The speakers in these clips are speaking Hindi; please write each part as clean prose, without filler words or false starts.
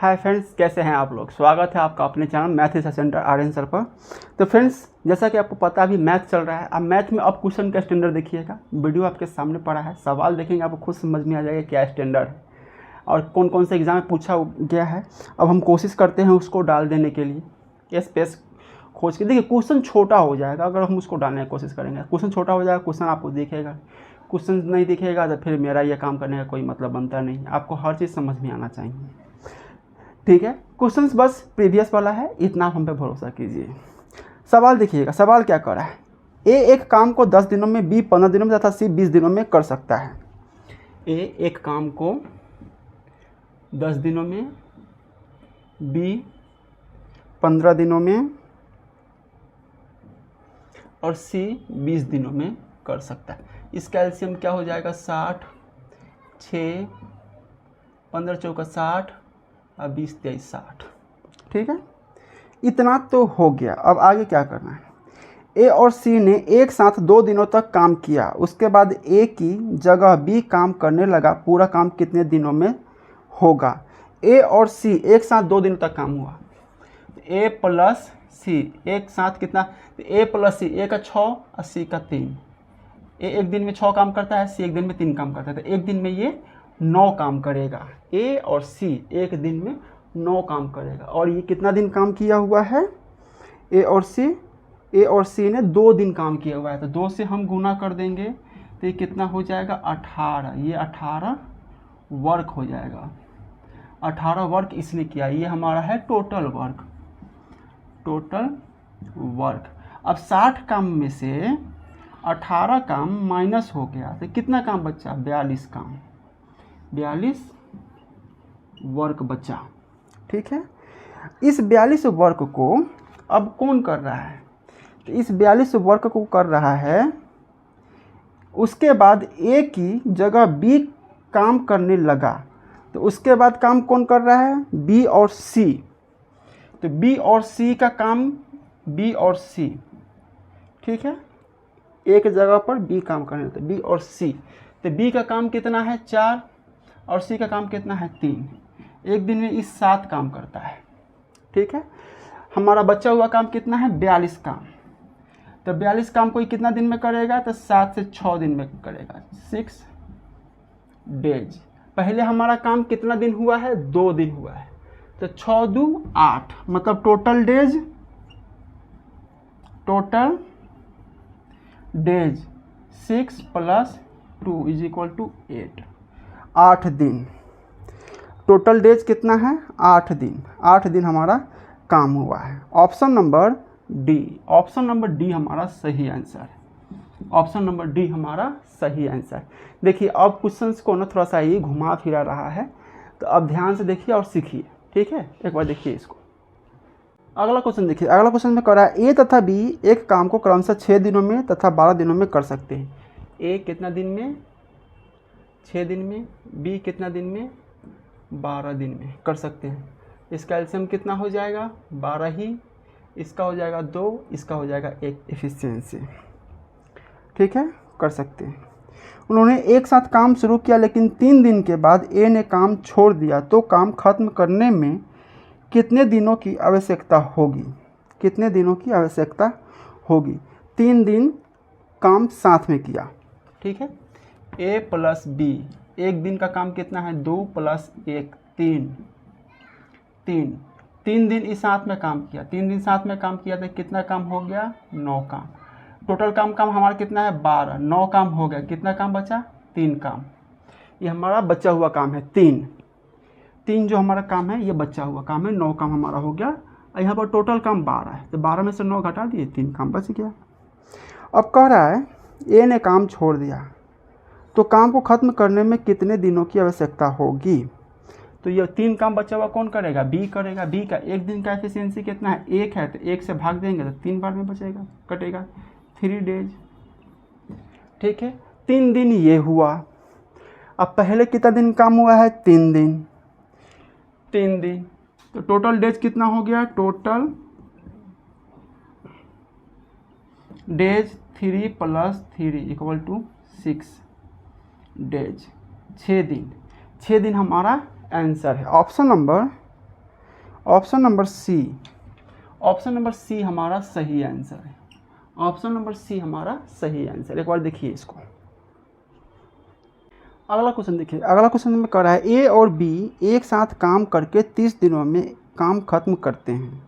हाय फ्रेंड्स, कैसे हैं आप लोग। स्वागत है आपका अपने channel math research centre Aryan sir पर। तो फ्रेंड्स, जैसा कि आपको पता है अभी मैथ चल रहा है। अब मैथ में अब क्वेश्चन का स्टैंडर्ड देखिएगा। वीडियो आपके सामने पड़ा है, सवाल देखेंगे आपको खुद समझ में आ जाएगा क्या स्टैंडर्ड है और कौन कौन से एग्जाम में पूछा गया है। अब हम कोशिश करते हैं उसको डाल देने के लिए स्पेस खोज के। देखिए, क्वेश्चन छोटा हो जाएगा अगर हम उसको डालने की कोशिश करेंगे। क्वेश्चन छोटा हो जाएगा, क्वेश्चन आपको दिखेगा। क्वेश्चन नहीं दिखेगा तो फिर मेरा ये काम करने का कोई मतलब बनता नहीं। आपको हर चीज़ समझ में आना चाहिए, ठीक है। क्वेश्चंस बस प्रीवियस वाला है, इतना हम पे भरोसा कीजिए। सवाल देखिएगा, सवाल क्या कर रहा है। ए एक काम को 10 दिनों में, बी 15 दिनों में तथा सी 20 दिनों में कर सकता है। ए एक काम को 10 दिनों में, बी 15 दिनों में और सी 20 दिनों में कर सकता है। इसका एलसीएम क्या हो जाएगा 60, 6 15 चौका 60 और 20 23 60, ठीक है। इतना तो हो गया। अब आगे क्या करना है। ए और सी ने एक साथ 2 दिनों तक काम किया। उसके बाद ए की जगह बी काम करने लगा। पूरा काम कितने दिनों में होगा। ए और सी एक साथ 2 दिनों तक काम हुआ। ए प्लस सी एक साथ कितना, ए प्लस सी, ए का 6 और सी का 3। ए एक दिन में 6 काम करता है, सी एक दिन में 3 काम करता है। तो एक दिन में ये 9 काम करेगा। ए और सी एक दिन में 9 काम करेगा। और ये कितना दिन काम किया हुआ है। ए और सी ने 2 दिन काम किया हुआ है। तो 2 से हम गुना कर देंगे तो ये कितना हो जाएगा 18। ये 18 वर्क हो जाएगा। 18 वर्क इसने किया। ये हमारा है टोटल वर्क। अब 60 काम में से 18 काम माइनस हो गया तो कितना काम बचा, 42 काम, 42 वर्क बचा, ठीक है। इस 42 वर्क को अब कौन कर रहा है, तो इस 42 वर्क को कर रहा है। उसके बाद ए की जगह बी काम करने लगा। तो उसके बाद काम कौन कर रहा है, बी और सी। तो बी और सी का काम, बी और सी, ठीक है। एक जगह पर बी काम करने लगता है, बी और सी। तो बी का काम कितना है 4 और सी का काम कितना है 3। एक दिन में इस 7 काम करता है, ठीक है। हमारा बचा हुआ काम कितना है 42 काम। तो 42 काम कोई कितना दिन में करेगा, तो 7 से 6 दिन में करेगा, 6 डेज। पहले हमारा काम कितना दिन हुआ है, 2 दिन हुआ है। तो 6 2 8, मतलब टोटल डेज 6 + 2 = 8। 8 दिन टोटल डेज कितना है, 8 दिन। 8 दिन हमारा काम हुआ है। ऑप्शन नंबर डी हमारा सही आंसर है। ऑप्शन नंबर डी हमारा सही आंसर। देखिए, अब क्वेश्चंस को ना थोड़ा सा ये घुमा फिरा रहा है, तो अब ध्यान से देखिए और सीखिए, ठीक है। एक बार देखिए इसको। अगला क्वेश्चन देखिए। अगला क्वेश्चन में कर रहा है ए तथा बी एक काम को क्रमशः 6 दिनों में तथा 12 दिनों में कर सकते हैं। ए कितना दिन में, 6 दिन में। बी कितना दिन में, 12 दिन में कर सकते हैं। इसका एलसीएम कितना हो जाएगा 12 ही। इसका हो जाएगा 2, इसका हो जाएगा 1 एफिशिएंसी, ठीक है। कर सकते हैं। उन्होंने एक साथ काम शुरू किया, लेकिन 3 दिन के बाद ए ने काम छोड़ दिया। तो काम खत्म करने में कितने दिनों की आवश्यकता होगी। कितने दिनों की आवश्यकता होगी। 3 दिन काम साथ में किया, ठीक है। ए प्लस बी, एक दिन का काम कितना है 2 + 1 3। 3 दिन इस साथ में काम किया। 3 दिन साथ में काम किया तो कितना काम हो गया 9 काम। टोटल काम हमारा कितना है 12। 9 काम हो गया, कितना काम बचा 3 काम। ये हमारा बचा हुआ काम है 3 जो हमारा काम है ये बचा हुआ काम है। 9 काम हमारा हो गया। यहाँ पर टोटल काम 12 है, तो 12 में से 9 घटा दिए, 3 काम बच गया। अब कह रहा है ए ने काम छोड़ दिया, तो काम को खत्म करने में कितने दिनों की आवश्यकता होगी। तो ये 3 काम बचा हुआ कौन करेगा, बी करेगा। बी का एक दिन का एफिशिएंसी कितना है 1 है, तो 1 से भाग देंगे तो 3 बार में बचेगा, कटेगा 3 डेज, ठीक है। 3 दिन ये हुआ। अब पहले कितना दिन काम हुआ है 3 दिन। तो टोटल डेज कितना हो गया, टोटल डेज 3 + 3 = 6 डेज। 6 दिन हमारा आंसर है। Option number option number C, option number C हमारा सही आंसर है। ऑप्शन नंबर सी हमारा सही आंसर। एक बार देखिए इसको। अगला क्वेश्चन देखिए। अगला क्वेश्चन में कह रहा है ए और बी एक साथ काम करके 30 दिनों में काम खत्म करते हैं।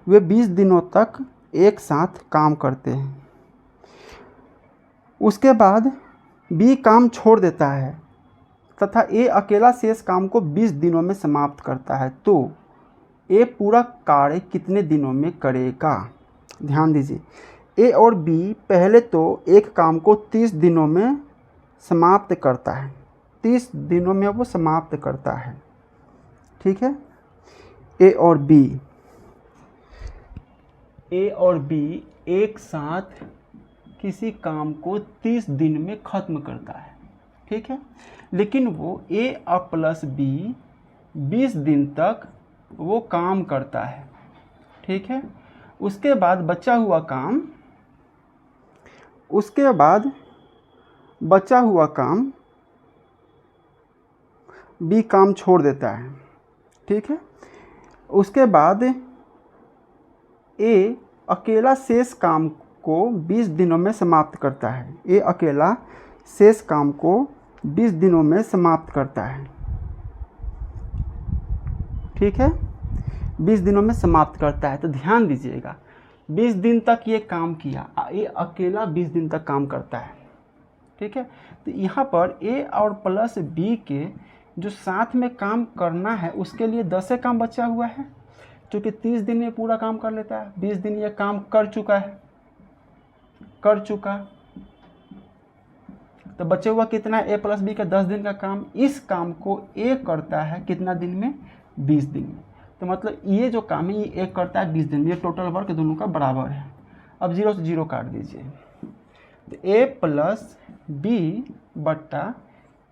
वे 20 दिनों तक एक साथ काम करते हैं। उसके बाद बी काम छोड़ देता है तथा ए अकेला शेष काम को 20 दिनों में समाप्त करता है, तो ए पूरा कार्य कितने दिनों में करेगा? ध्यान दीजिए, ए और बी पहले तो एक काम को 30 दिनों में समाप्त करता है, 30 दिनों में वो समाप्त करता है, ठीक है। ए और बी एक साथ किसी काम को 30 दिन में ख़त्म करता है, ठीक है, लेकिन वो ए प्लस बी 20 दिन तक वो काम करता है, ठीक है। उसके बाद बचा हुआ काम बी काम छोड़ देता है, ठीक है। उसके बाद ए अकेला शेष काम को 20 दिनों में समाप्त करता है। ए अकेला शेष काम को 20 दिनों में समाप्त करता है, ठीक है, 20 दिनों में समाप्त करता है। तो ध्यान दीजिएगा, 20 दिन तक ये काम किया, ये अकेला 20 दिन तक काम करता है, ठीक है। तो यहाँ पर ए और प्लस बी के जो साथ में काम करना है उसके लिए 10 काम बचा हुआ है, क्योंकि 30 दिन में पूरा काम कर लेता है, 20 दिन ये काम कर चुका। तो बचे हुआ कितना है? ए प्लस बी का 10 दिन का काम। इस काम को ए करता है कितना दिन में? 20 दिन में। तो मतलब ये जो काम है ये ए करता है 20 दिन में। ये टोटल वर्क दोनों का बराबर है। अब 0 से 0 काट दीजिए, तो ए प्लस बी बट्टा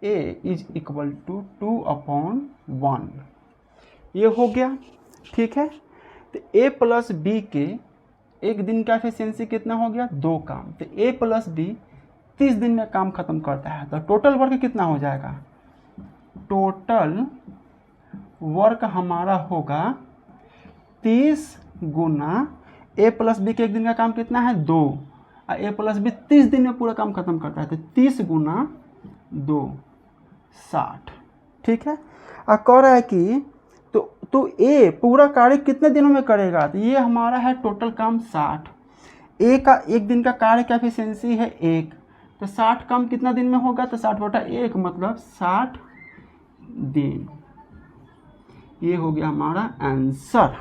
ए इज इक्वल टू 2/1 ये हो गया, ठीक है। तो ए प्लस बी के एक दिन का एफिशिएंसी कितना हो गया? 2 काम। तो ए प्लस बी 30 दिन में काम खत्म करता है, तो टोटल वर्क कितना हो जाएगा? टोटल वर्क हमारा होगा 30 गुना ए प्लस बी के एक दिन का काम कितना है? 2, और ए प्लस बी 30 दिन में पूरा काम खत्म करता है, तो 30 गुना 2 60, ठीक है। और कह रहा है कि तो ए पूरा कार्य कितने दिनों में करेगा? तो ये हमारा है टोटल काम 60। ए का एक दिन का कार्य का एफिशिएंसी है 1, तो 60 काम कितना दिन में होगा? तो 60/1 मतलब 60 दिन। ये हो गया हमारा आंसर।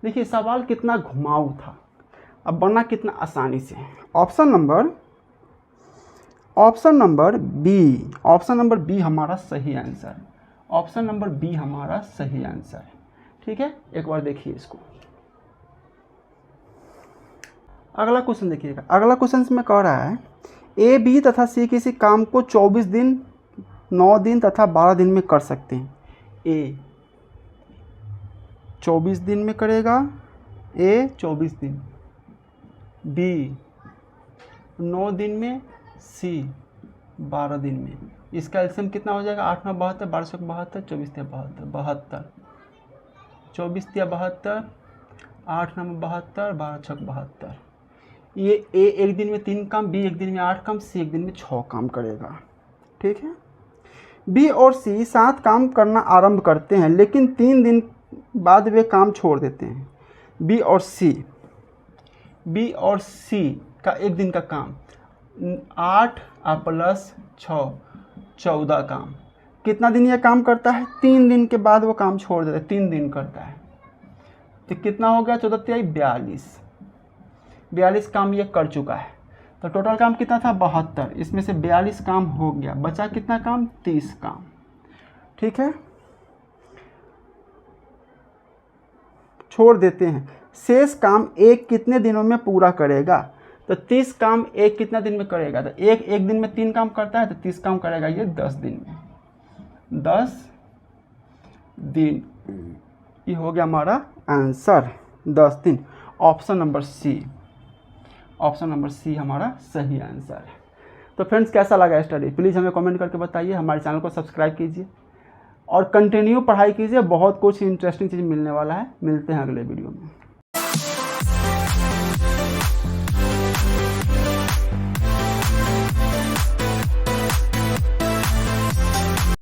देखिए सवाल कितना घुमाऊ था, अब बना कितना आसानी से। ऑप्शन नंबर बी हमारा सही आंसर। ऑप्शन नंबर बी हमारा सही आंसर है, ठीक है। एक बार देखिए इसको। अगला क्वेश्चन देखिएगा। अगला क्वेश्चन में कह रहा है ए बी तथा सी किसी काम को 24 दिन 9 दिन तथा 12 दिन में कर सकते हैं। ए 24 दिन में करेगा, ए 24 दिन, बी 9 दिन में, सी 12 दिन में। इसका एलसीएम कितना हो जाएगा? 8 9 72, 12 7 72, 24 3 72, 72, 24 3 72, 8 9 72, 12 6 72। ये ए एक दिन में 3 काम, बी एक दिन में 8 काम, सी एक दिन में 6 काम करेगा, ठीक है। बी और सी साथ काम करना आरंभ करते हैं, लेकिन 3 दिन बाद वे काम छोड़ देते हैं। बी और सी का एक दिन का काम 8 प्लस 6 14 काम। कितना दिन ये काम करता है? 3 दिन के बाद वो काम छोड़ देता है, 3 दिन करता है। तो कितना हो गया? 14 3 42 काम ये कर चुका है। तो टोटल काम कितना था? 72। इसमें से 42 काम हो गया, बचा कितना काम? 30 काम, ठीक है। छोड़ देते हैं। शेष काम एक कितने दिनों में पूरा करेगा? तो 30 काम एक कितना दिन में करेगा? तो एक दिन में 3 काम करता है, तो 30 काम करेगा ये 10 दिन में, 10 दिन। ये हो गया हमारा आंसर, 10 दिन। ऑप्शन नंबर सी हमारा सही आंसर है। तो फ्रेंड्स कैसा लगा स्टडी? प्लीज़ हमें कमेंट करके बताइए। हमारे चैनल को सब्सक्राइब कीजिए और कंटिन्यू पढ़ाई कीजिए, बहुत कुछ इंटरेस्टिंग चीज़ मिलने वाला है। मिलते हैं अगले वीडियो में।